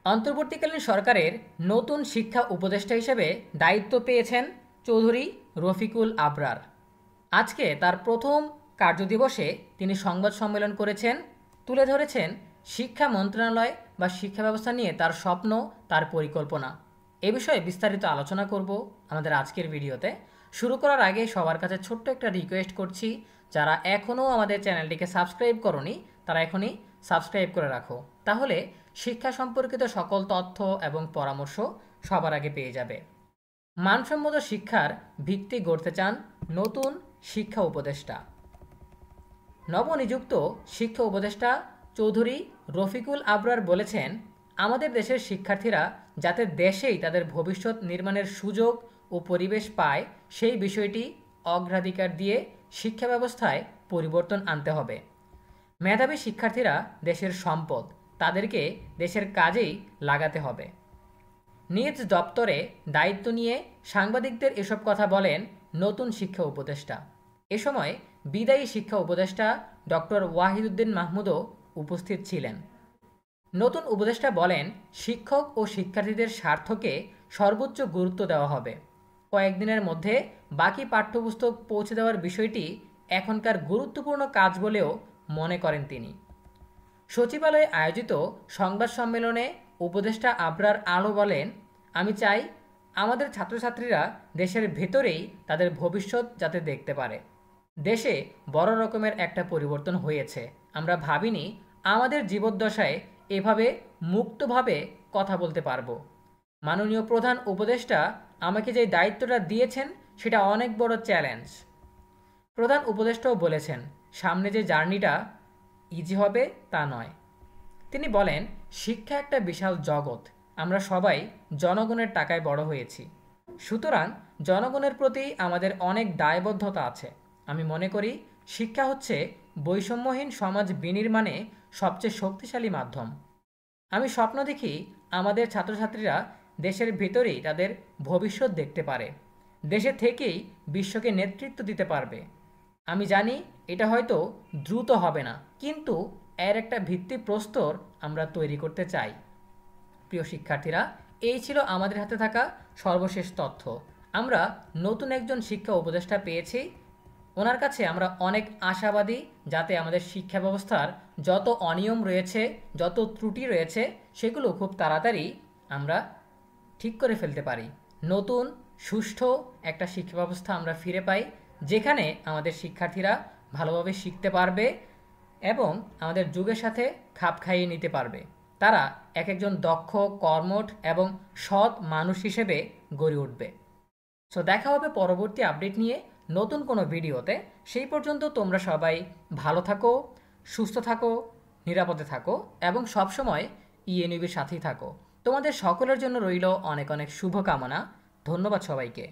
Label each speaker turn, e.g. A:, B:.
A: অন্তর্বর্তীকালীন সরকারের নতুন শিক্ষা উপদেষ্টা হিসেবে দায়িত্ব পেয়েছেন চৌধুরী রফিকুল আবরার। আজকে তার প্রথম কার্যদিবসে তিনি সংবাদ সম্মেলন করেছেন, তুলে ধরেছেন শিক্ষা মন্ত্রণালয় বা শিক্ষা ব্যবস্থা নিয়ে তার স্বপ্ন, তার পরিকল্পনা। এ বিষয়ে বিস্তারিত আলোচনা করব আমাদের আজকের ভিডিওতে। শুরু করার আগে সবার কাছে ছোট্ট একটা রিকোয়েস্ট করছি, যারা এখনও আমাদের চ্যানেলটিকে সাবস্ক্রাইব করনি তারা এখনই সাবস্ক্রাইব করে রাখো, তাহলে শিক্ষা সম্পর্কিত সকল তথ্য এবং পরামর্শ সবার আগে পেয়ে যাবে। মানসম্মত শিক্ষার ভিত্তি গড়তে চান নতুন শিক্ষা উপদেষ্টা। নবনিযুক্ত শিক্ষা উপদেষ্টা চৌধুরী রফিকুল আবরার বলেছেন, আমাদের দেশের শিক্ষার্থীরা যাতে দেশেই তাদের ভবিষ্যৎ নির্মাণের সুযোগ ও পরিবেশ পায় সেই বিষয়টি অগ্রাধিকার দিয়ে শিক্ষা ব্যবস্থায় পরিবর্তন আনতে হবে। মেধাবী শিক্ষার্থীরা দেশের সম্পদ, তাদেরকে দেশের কাজেই লাগাতে হবে। নিজ দপ্তরে দায়িত্ব নিয়ে সাংবাদিকদের এসব কথা বলেন নতুন শিক্ষা উপদেষ্টা। এ সময় বিদায়ী শিক্ষা উপদেষ্টা ডক্টর ওয়াহিদুদ্দিন মাহমুদও উপস্থিত ছিলেন। নতুন উপদেষ্টা বলেন, শিক্ষক ও শিক্ষার্থীদের স্বার্থকে সর্বোচ্চ গুরুত্ব দেওয়া হবে। কয়েকদিনের মধ্যে বাকি পাঠ্যপুস্তক পৌঁছে দেওয়ার বিষয়টি এখনকার গুরুত্বপূর্ণ কাজ বলেও মনে করেন তিনি। সচিবালয়ে আয়োজিত সংবাদ সম্মেলনে উপদেষ্টা আবরার আলো বলেন, আমি চাই আমাদের ছাত্রছাত্রীরা দেশের ভেতরেই তাদের ভবিষ্যৎ যাতে দেখতে পারে। দেশে বড় রকমের একটা পরিবর্তন হয়েছে, আমরা ভাবিনি আমাদের জীবদ্দশায় এভাবে মুক্তভাবে কথা বলতে পারবো। মাননীয় প্রধান উপদেষ্টা আমাকে যে দায়িত্বটা দিয়েছেন সেটা অনেক বড় চ্যালেঞ্জ। প্রধান উপদেষ্টাও বলেছেন, সামনে যে জার্নিটা ইজি হবে তা নয়। তিনি বলেন, শিক্ষা একটা বিশাল জগৎ, আমরা সবাই জনগণের টাকায় বড় হয়েছি, সুতরাং জনগণের প্রতি আমাদের অনেক দায়বদ্ধতা আছে। আমি মনে করি শিক্ষা হচ্ছে বৈষম্যহীন সমাজ বিনির্মাণে সবচেয়ে শক্তিশালী মাধ্যম। আমি স্বপ্ন দেখি আমাদের ছাত্রছাত্রীরা দেশের ভেতরেই তাদের ভবিষ্যৎ দেখতে পারে, দেশে থেকেই বিশ্বকে নেতৃত্ব দিতে পারবে। আমি জানি এটা হয়তো দ্রুত হবে না, কিন্তু এর একটা ভিত্তিপ্রস্তর আমরা তৈরি করতে চাই। প্রিয় শিক্ষার্থীরা, এই ছিল আমাদের হাতে থাকা সর্বশেষ তথ্য। আমরা নতুন একজন শিক্ষা উপদেষ্টা পেয়েছি, ওনার কাছে আমরা অনেক আশাবাদী, যাতে আমাদের শিক্ষা ব্যবস্থার যত অনিয়ম রয়েছে, যত ত্রুটি রয়েছে, সেগুলো খুব তাড়াতাড়ি আমরা ঠিক করে ফেলতে পারি। নতুন সুষ্ঠু একটা শিক্ষা ব্যবস্থা আমরা ফিরে পাই, যেখানে আমাদের শিক্ষার্থীরা ভালোভাবে শিখতে পারবে এবং আমাদের যুগের সাথে খাপ খাইয়ে নিতে পারবে। তারা এক একজন দক্ষ, কর্মঠ এবং সৎ মানুষ হিসেবে গড়ে উঠবে। সো দেখা হবে পরবর্তী আপডেট নিয়ে নতুন কোনো ভিডিওতে। সেই পর্যন্ত তোমরা সবাই ভালো থাকো, সুস্থ থাকো, নিরাপদে থাকো এবং সবসময় ইএনইউবির সাথেই থাকো। তোমাদের সকলের জন্য রইল অনেক অনেক শুভকামনা। ধন্যবাদ সবাইকে।